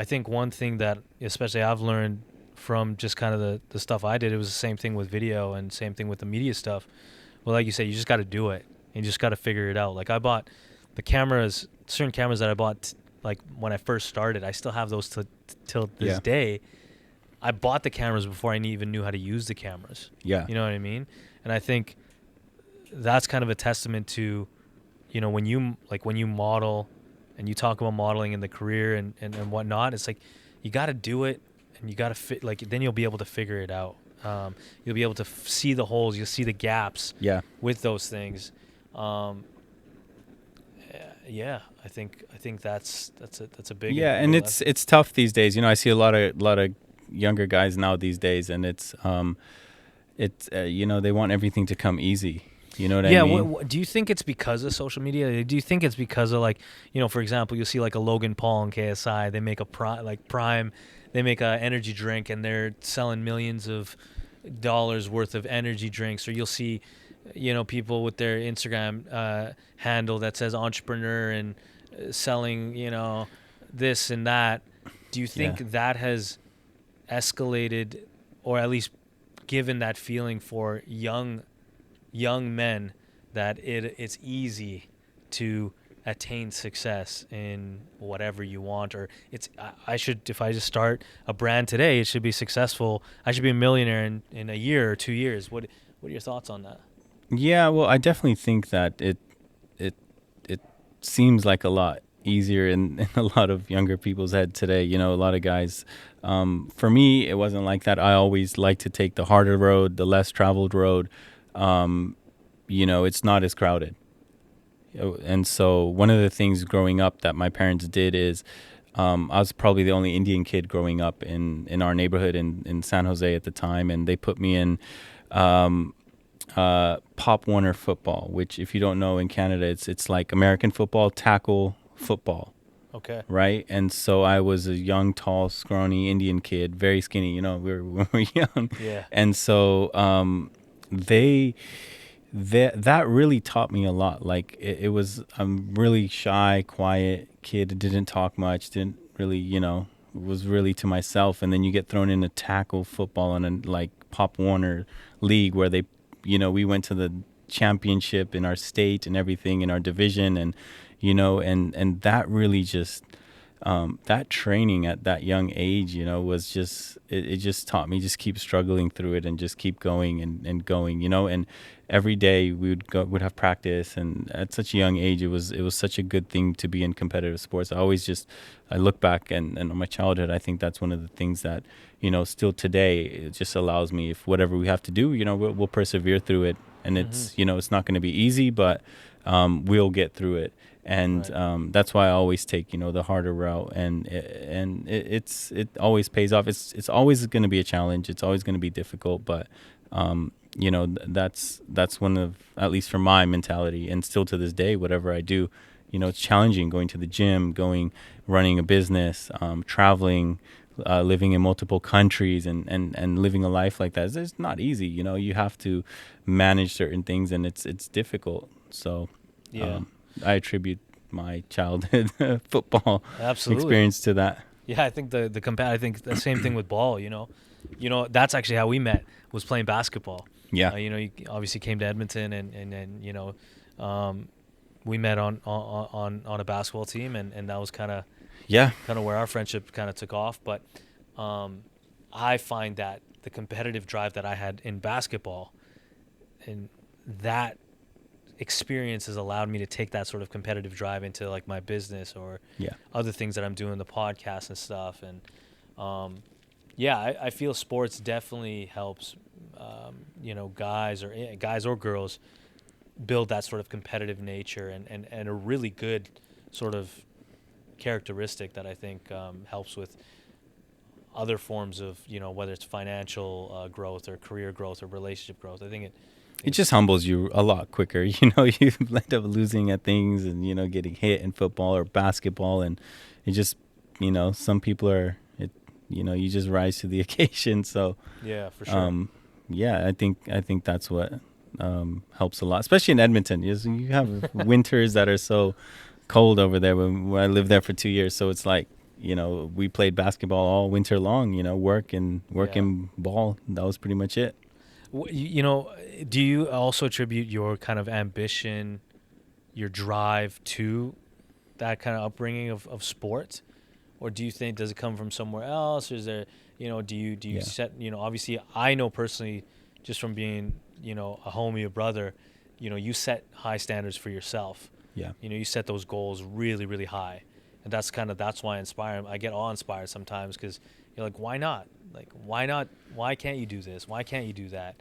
think one thing that especially I've learned from just kind of the stuff I did, it was the same thing with video and same thing with the media stuff. Well, like you said, you just got to do it. And you just got to figure it out. Like I bought the cameras, certain cameras that I bought like when I first started. I still have those till this day. I bought the cameras before I even knew how to use the cameras. Yeah. You know what I mean? And I think that's kind of a testament to, you know, when you model and you talk about modeling in the career and whatnot, it's like you got to do it and you got to fit, like, then you'll be able to figure it out. You'll be able to see the holes, you'll see the gaps with those things. Yeah, I think that's a big and it's tough these days. You know, I see a lot of younger guys now these days, and it's you know, they want everything to come easy. You know what I mean? Do you think it's because of social media? Do you think it's because of, like, you know, for example, you'll see like a Logan Paul and KSI, they make a Prime, they make a energy drink and they're selling millions of dollars worth of energy drinks, or you'll see, you know, people with their Instagram handle that says entrepreneur and selling, you know, this and that. Do you think that has escalated, or at least given that feeling for young men that it's easy to attain success in whatever you want, or if I just start a brand today, it should be successful. I should be a millionaire in a year or 2 years. What are your thoughts on that? Yeah, well, I definitely think that it seems like a lot easier in a lot of younger people's head today. You know, a lot of guys. For me, it wasn't like that. I always like to take the harder road, the less traveled road. You know, it's not as crowded. And so one of the things growing up that my parents did is, I was probably the only Indian kid growing up in our neighborhood in San Jose at the time. And they put me in Pop Warner football, which, if you don't know, in Canada, it's like American football, tackle football. Okay. Right. And so I was a young, tall, scrawny Indian kid, very skinny, you know, we were young. Yeah. And so that really taught me a lot. Like it was, I'm really shy, quiet kid, didn't talk much, didn't really, you know, was really to myself. And then you get thrown into tackle football in a like Pop Warner league where they, you know, we went to the championship in our state and everything in our division, and you know, and that really just that training at that young age, you know, was just it just taught me just keep struggling through it and just keep going and going, you know. And every day we would have practice, and at such a young age it was such a good thing to be in competitive sports. I look back and on my childhood, I think that's one of the things that, you know, still today it just allows me, if whatever we have to do, you know, we'll persevere through it. And it's, you know, it's not going to be easy, but we'll get through it. And that's why I always take, you know, the harder route, and it always pays off. It's always going to be a challenge. It's always going to be difficult, but you know, that's one of, at least for my mentality, and still to this day, whatever I do, you know, it's challenging. Going to the gym, running a business, traveling, living in multiple countries, and living a life like that. It's not easy. You know, you have to manage certain things, and it's difficult. So I attribute my childhood football experience to that. Yeah, I think I think the same thing with ball. You know, that's actually how we met, was playing basketball. Yeah. You know, you obviously came to Edmonton, and you know, we met on a basketball team, and that was kind of where our friendship kind of took off. But I find that the competitive drive that I had in basketball, and that experience has allowed me to take that sort of competitive drive into like my business or other things that I'm doing, the podcast and stuff. And I feel sports definitely helps, you know, guys or girls build that sort of competitive nature and a really good sort of characteristic that I think helps with other forms of, you know, whether it's financial growth or career growth or relationship growth. I think it just humbles you a lot quicker. You know, you end up losing at things and, you know, getting hit in football or basketball. And it just, you know, some people you know, you just rise to the occasion. So, yeah, for sure. I think that's what helps a lot, especially in Edmonton. You have winters that are so cold over there when I lived there for 2 years. So it's like, we played basketball all winter long, work and Yeah. ball. That was pretty much it. Do you also attribute your kind of ambition, your drive to that kind of upbringing of sports? Or do you think, does it come from somewhere else? Or is there, do you Yeah. set, obviously I know personally, just from being, a homie, a brother, you set high standards for yourself. Yeah. You set those goals really, really high. And that's why I get awe inspired sometimes, because you're like, why not? Like, why not? Why can't you do this? Why can't you do that?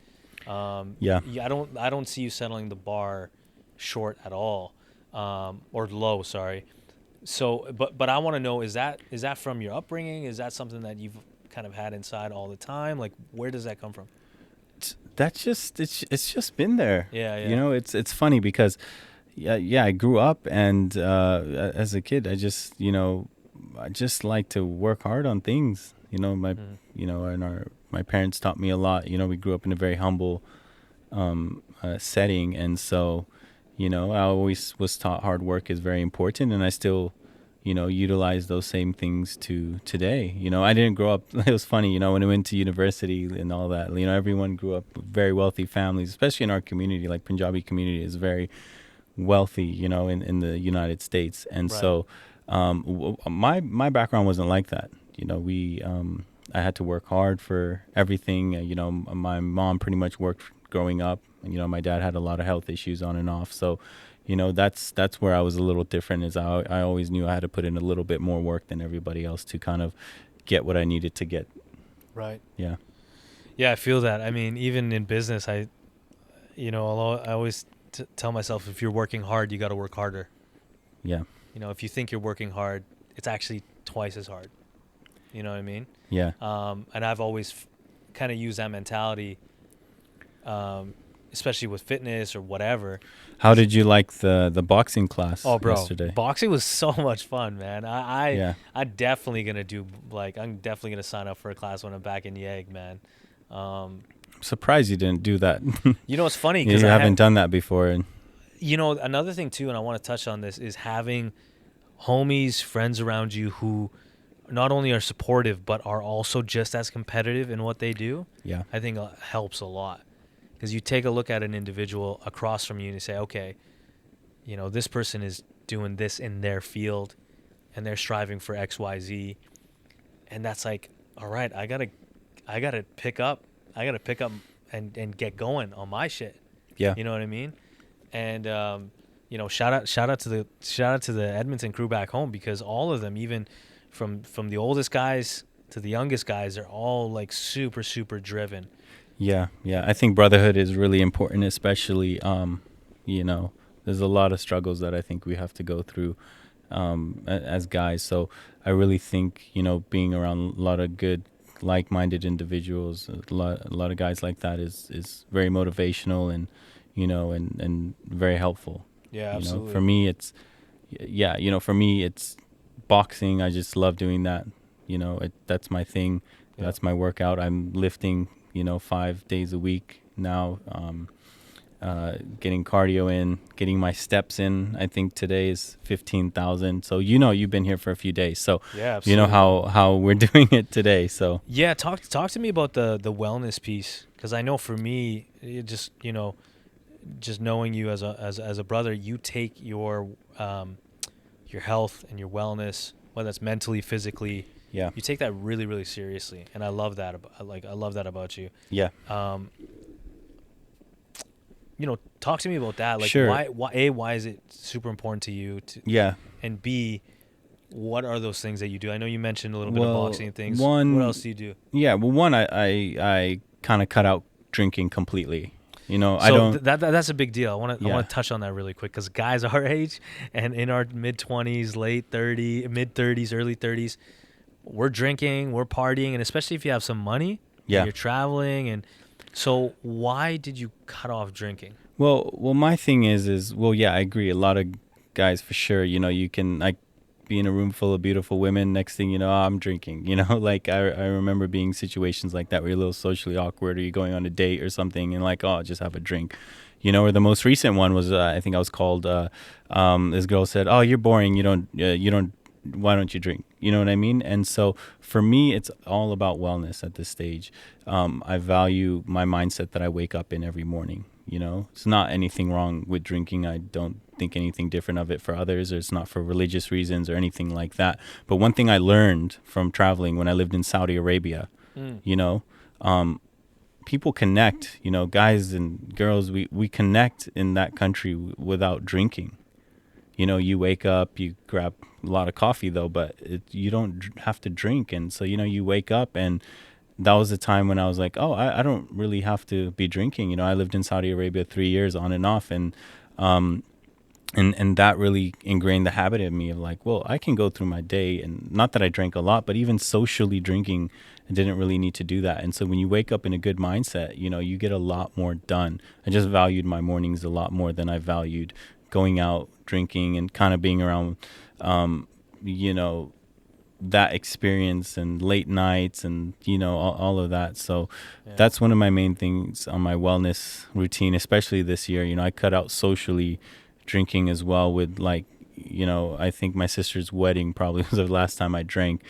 Yeah. Yeah, I don't see you settling the bar short at all, or low. Sorry. So, but I want to know, is that from your upbringing? Is that something that you've kind of had inside all the time? Like, where does that come from? That's just it's just been there. Yeah, yeah. It's funny because yeah, I grew up, and as a kid, I just like to work hard on things. Mm. And my parents taught me a lot. We grew up in a very humble setting, and so I always was taught hard work is very important, and I still utilize those same things to today. I didn't grow up. It was funny, when I went to university and all that. Everyone grew up with very wealthy families, especially in our community. Like Punjabi community is very wealthy, in the United States, and Right. so my background wasn't like that. We I had to work hard for everything. My mom pretty much worked growing up. And, my dad had a lot of health issues on and off. So, that's where I was a little different. Is I always knew I had to put in a little bit more work than everybody else to kind of get what I needed to get. Right. Yeah. Yeah, I feel that. I mean, even in business, although I always tell myself, if you're working hard, you got to work harder. Yeah. If you think you're working hard, it's actually twice as hard. You know what I mean? Yeah. And I've always kind of used that mentality, especially with fitness or whatever. How did you like the boxing class Oh, bro, yesterday? boxing was so much fun, man. Yeah. I'm definitely gonna I'm definitely gonna sign up for a class when I'm back in Yeg, man. I'm surprised you didn't do that. It's funny You because haven't done that before. And another thing too, and I want to touch on this, is having homies, friends around you who not only are supportive but are also just as competitive in what they do. yeah. I think helps a lot, because you take a look at an individual across from you and you say, okay, this person is doing this in their field and they're striving for XYZ, and that's like, all right, I gotta pick up and get going on my shit. Yeah. You know what I mean? And shout out to the Edmonton crew back home, because all of them, even from the oldest guys to the youngest guys, are all like super, super driven. Yeah, yeah. I think brotherhood is really important, especially, there's a lot of struggles that I think we have to go through as guys. So I really think, being around a lot of good, like-minded individuals, a lot of guys like that is very motivational and, and very helpful. Yeah, absolutely. For me, it's boxing. I just love doing that. That's my thing. Yeah. That's my workout. I'm lifting 5 days a week now, getting cardio in, getting my steps in. I think today is 15,000. So you've been here for a few days, so Yeah, absolutely. how we're doing it today. So Yeah, talk to me about the wellness piece, because I know for me, it just just knowing you as a brother, you take your health and your wellness, whether it's mentally, physically, yeah, you take that really, really seriously, and I love that. I love that about you. yeah, Talk to me about that. Like, Sure. why is it super important to you yeah. and B, what are those things that you do? I know you mentioned a little bit of Well, boxing and things. one- What else do you do? Yeah, well, one, I kind of cut out drinking completely. I So don't. that's a big deal. I want Yeah. to touch on that really quick, because guys our age and in our mid 20s, mid 30s, early 30s, we're drinking, we're partying, and especially if you have some money, Yeah. and you're traveling, and so why did you cut off drinking? Well, my thing is well, yeah, I agree. A lot of guys, for sure. You can like be in a room full of beautiful women. Next thing you know, I'm drinking. Like I remember being situations like that where you're a little socially awkward, or you're going on a date or something, and like, oh, just have a drink. Or the most recent one was, I think I was called. This girl said, "Oh, you're boring. You don't. Why don't you drink?" You know what I mean? And so for me, it's all about wellness at this stage. I value my mindset that I wake up in every morning. You know, it's not anything wrong with drinking. I don't think anything different of it for others, or it's not for religious reasons or anything like that. But one thing I learned from traveling when I lived in Saudi Arabia, Mm. you know, people connect, you know, guys and girls, we connect in that country without drinking. You know, you wake up, you grab a lot of coffee though, but you don't have to drink. And so, you know, you wake up, and that was the time when I was like, oh, I don't really have to be drinking. You know, I lived in Saudi Arabia 3 years on and off. Um, and that really ingrained the habit in me of like, well, I can go through my day, and not that I drank a lot, but even socially drinking, I didn't really need to do that. And so when you wake up in a good mindset, you know, you get a lot more done. I just valued my mornings a lot more than I valued going out drinking and kind of being around, you know, that experience and late nights and, you know, all of that. So Yeah. that's one of my main things on my wellness routine, especially this year. You know, I cut out socially drinking as well with, like, you know, I think my sister's wedding probably was the last time I drank.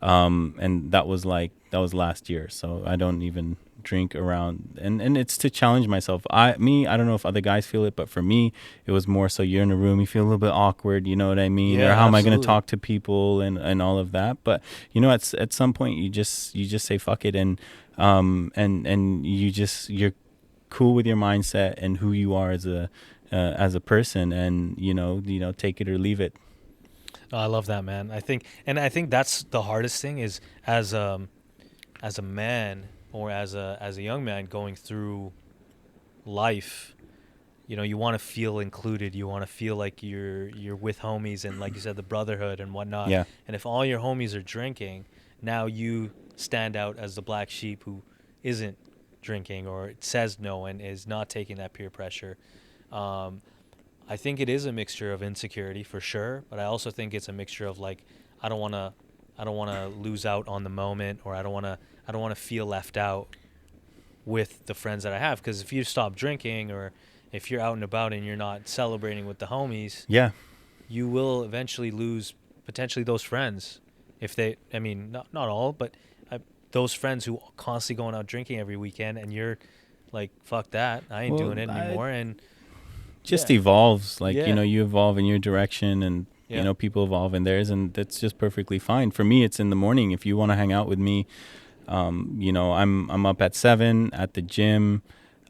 And that was last year. So I don't even drink around, and it's to challenge myself. I don't know if other guys feel it, but for me, it was more so you're in a room, you feel a little bit awkward, you know what I mean? Or Yeah, how am I going to absolutely. talk to people and all of that. But, you know, at some point you just say fuck it, and you're cool with your mindset and who you are as a person, and take it or leave it. Oh, I love that, man. I think that's the hardest thing is as a man or as a young man going through life. You know, you want to feel included. You want to feel like you're with homies and, like you said, the brotherhood and whatnot. Yeah. And if all your homies are drinking, now you stand out as the black sheep who isn't drinking or says no and is not taking that peer pressure. Um, I think it is a mixture of insecurity for sure, but I also think it's a mixture of like I don't want to I don't want to lose out on the moment, or I don't want to feel left out with the friends that I have, because if you stop drinking or if you're out and about and you're not celebrating with the homies, Yeah. you will eventually lose potentially those friends. If they, I mean, not all, but those friends who constantly going out drinking every weekend, and you're like, fuck that, I ain't Well, doing it I anymore. And just yeah, evolves, like, yeah, you evolve in your direction, and yeah. people evolve in theirs, and that's just perfectly fine. For me, it's in the morning. If you want to hang out with me, I'm up at 7 at the gym.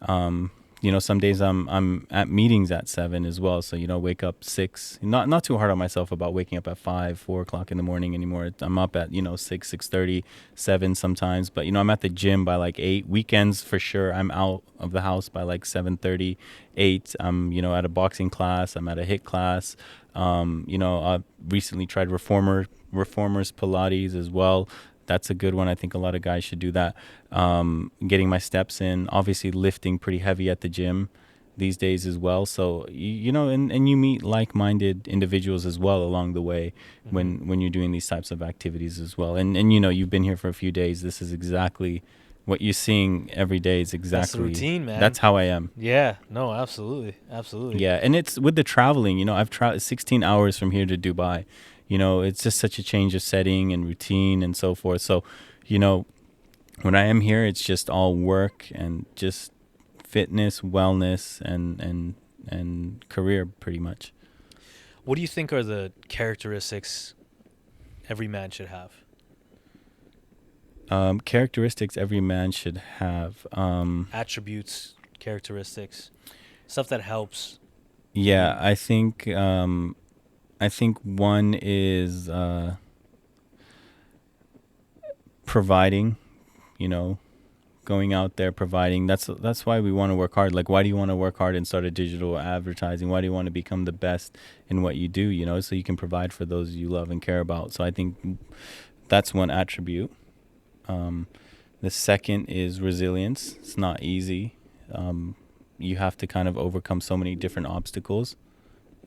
um some days I'm at meetings at 7 as well, so wake up 6. Not too hard on myself about waking up at 5, 4 o'clock in the morning anymore. I'm up at 6:30, 7 sometimes, but I'm at the gym by like 8. Weekends for sure I'm out of the house by like 7:30, 8. I'm at a boxing class, I'm at a hit class. I recently tried reformers Pilates as well. That's a good one. I think a lot of guys should do that. Getting my steps in, obviously lifting pretty heavy at the gym these days as well. So, and you meet like-minded individuals as well along the way Hmm. when you're doing these types of activities as well. And you've been here for a few days. This is exactly what you're seeing every day is That's the exactly, routine, man. that's how I am. Yeah, no, absolutely, absolutely. Yeah, and it's with the traveling. I've traveled 16 hours from here to Dubai. It's just such a change of setting and routine and so forth. So, you know, when I am here, it's just all work and just fitness, wellness, and career, pretty much. What do you think are the characteristics every man should have? Characteristics every man should have. Attributes, characteristics, stuff that helps Yeah, you. I think one is providing. You know, going out there providing. That's why we want to work hard. Like, why do you want to work hard and start a digital advertising? Why do you want to become the best in what you do? So you can provide for those you love and care about. So I think that's one attribute. The second is resilience. It's not easy. You have to kind of overcome so many different obstacles.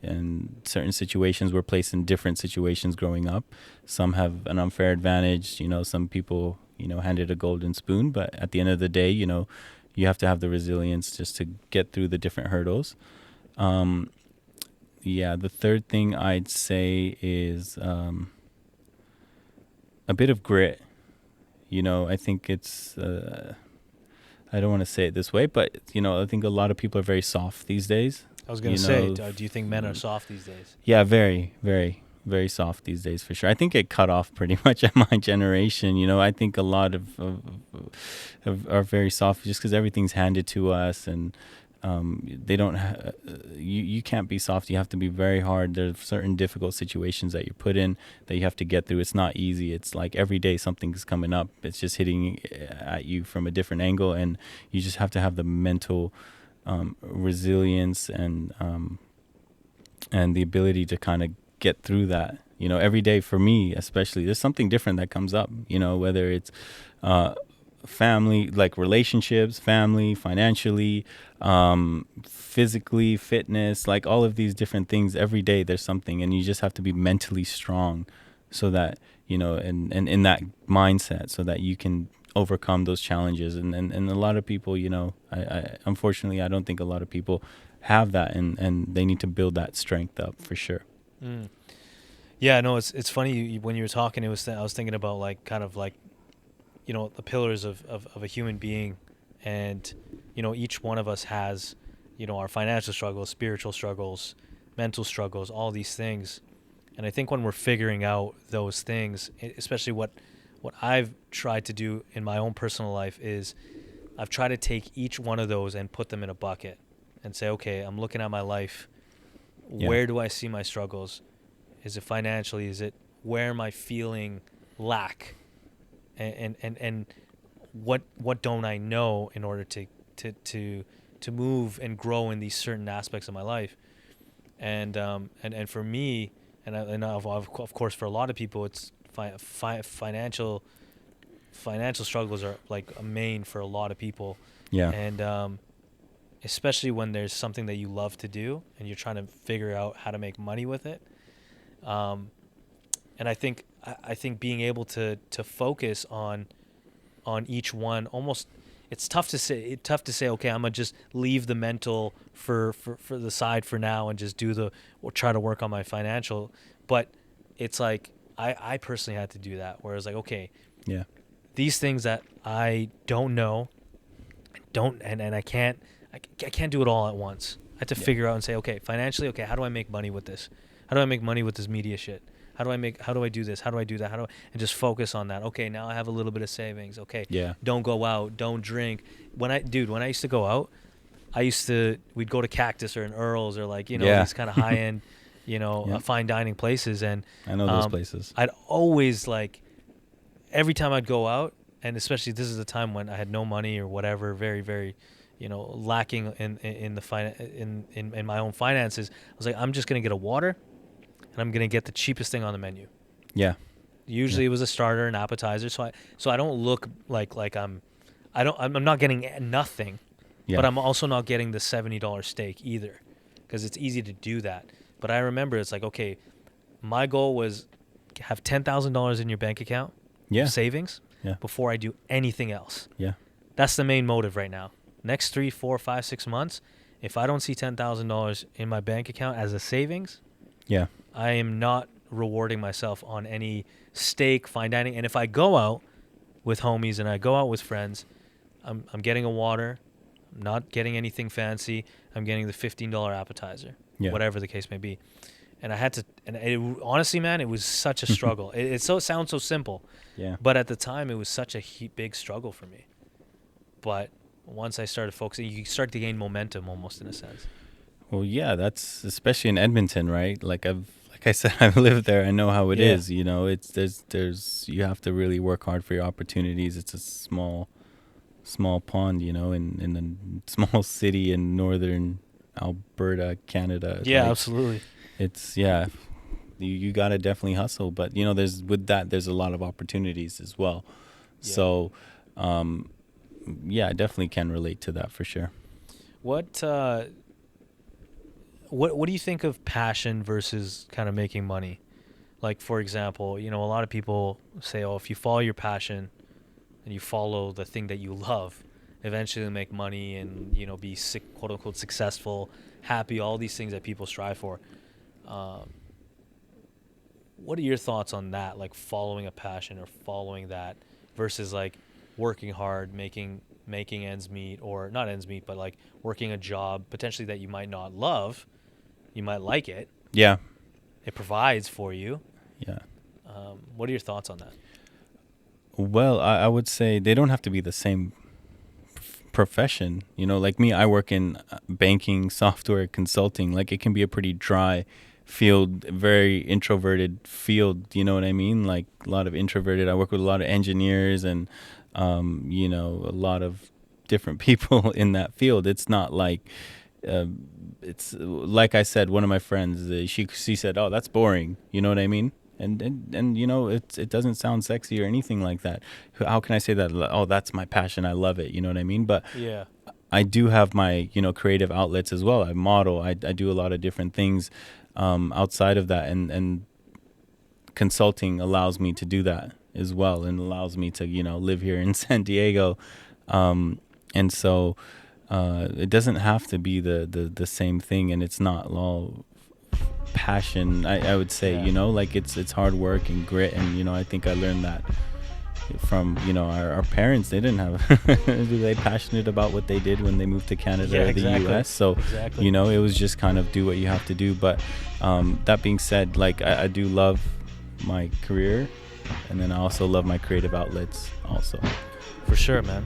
And certain situations, we're placed in different situations growing up. Some have an unfair advantage. Some people, handed a golden spoon. But at the end of the day, you have to have the resilience just to get through the different hurdles. Um, yeah, the third thing I'd say is a bit of grit. I think it's I don't want to say it this way, but I think a lot of people are very soft these days. I was gonna say, do you think men are soft these days? Yeah, very, very, very soft these days for sure. I think it cut off pretty much at my generation. I think a lot of are very soft just because everything's handed to us, and they don't. You can't be soft. You have to be very hard. There's certain difficult situations that you're put in that you have to get through. It's not easy. It's like every day something's coming up. It's just hitting at you from a different angle, and you just have to have the mental resilience and the ability to kind of get through that. Every day for me, especially, there's something different that comes up. Whether it's family, like relationships, family, financially, physically, fitness, like all of these different things. Every day there's something, and you just have to be mentally strong, so that and in that mindset, so that you can overcome those challenges. And a lot of people, I unfortunately I don't think a lot of people have that, and they need to build that strength up for sure. Mm. Yeah, no, it's funny when you were talking. I was thinking about like kind of like, the pillars of a human being, and each one of us has our financial struggles, spiritual struggles, mental struggles, all these things. And I think when we're figuring out those things, especially what I've tried to do in my own personal life is I've tried to take each one of those and put them in a bucket and say, okay, I'm looking at my life. Yeah. Where do I see my struggles? Is it financially? Is it where am I feeling lack? And what don't I know in order to move and grow in these certain aspects of my life? And for me, and of course for a lot of people, it's financial struggles are like a main for a lot of people. Yeah. And especially when there's something that you love to do and you're trying to figure out how to make money with it. And I think being able to focus on each one, almost, it's tough to say, okay, I'm gonna just leave the mental for the side for now and just try to work on my financial. But it's like I personally had to do that, where it's like, okay, yeah, these things that I don't know, and I can't do it all at once. I had to figure out and say, okay, financially, okay, how do I make money with this? How do I make money with this media shit? How do I do this? How do I do that? And just focus on that. Okay, now I have a little bit of savings. Okay, don't go out, don't drink. When I used to go out, we'd go to Cactus or an Earl's or like, these kind of high end, fine dining places. And I know those places. I'd always like, every time I'd go out, and especially this is the time when I had no money or whatever, very, very, lacking in my own finances. I was like, I'm just gonna get a water, and I'm gonna get the cheapest thing on the menu. Yeah. Usually it was a starter, an appetizer, so I don't look like I'm not getting nothing, but I'm also not getting the $70 steak either, because it's easy to do that. But I remember it's like, okay, my goal was have $10,000 in your bank account, savings, before I do anything else. Yeah. That's the main motive right now. Next 3, 4, 5, 6 months, if I don't see $10,000 in my bank account as a savings, I am not rewarding myself on any steak, fine dining. And if I go out with homies and I go out with friends, I'm getting a water. I'm not getting anything fancy. I'm getting the $15 appetizer, whatever the case may be. And I had to, honestly, man, it was such a struggle. It sounds so simple. Yeah. But at the time, it was such a big struggle for me. But once I started focusing, you start to gain momentum almost, in a sense. Well, yeah, that's especially in Edmonton, right? Like I said, I've lived there. I know how it is. It's there's you have to really work hard for your opportunities. It's a small pond, in a small city in northern Alberta, Canada. Yeah, absolutely. It's you gotta definitely hustle, but there's a lot of opportunities as well. Yeah. So, I definitely can relate to that for sure. What do you think of passion versus kind of making money? Like, for example, a lot of people say, oh, if you follow your passion and you follow the thing that you love, eventually you'll make money and, be quote unquote successful, happy, all these things that people strive for. What are your thoughts on that? Like following a passion or following that versus like working hard, making ends meet, or not ends meet, but like working a job potentially that you might not love, you might like it, Yeah. it provides for you. Yeah. What are your thoughts on that? Well, I would say they don't have to be the same profession. You know, like me, I work in banking, software, consulting. Like it can be a pretty dry field, very introverted field. You know what I mean? Like a lot of introverted. I work with a lot of engineers and, you know, a lot of different people in that field. It's not like, it's like I said, one of my friends, she said, "Oh, that's boring." You know what I mean? And you know, it doesn't sound sexy or anything like that. How can I say that? Oh, that's my passion. I love it. You know what I mean? But Yeah. I do have my, you know, creative outlets as well. I model. I do a lot of different things outside of that, and consulting allows me to do that as well, and allows me to, you know, live here in San Diego, and so it doesn't have to be the same thing, and it's not all passion. I would say, Yeah. you know, like it's hard work and grit, and you know, I think I learned that from, you know, our parents. They didn't have they passionate about what they did when they moved to Canada Yeah, or exactly. the US, so Exactly. you know, it was just kind of do what you have to do. But that being said, like I do love my career, and then I also love my creative outlets also. For sure, man.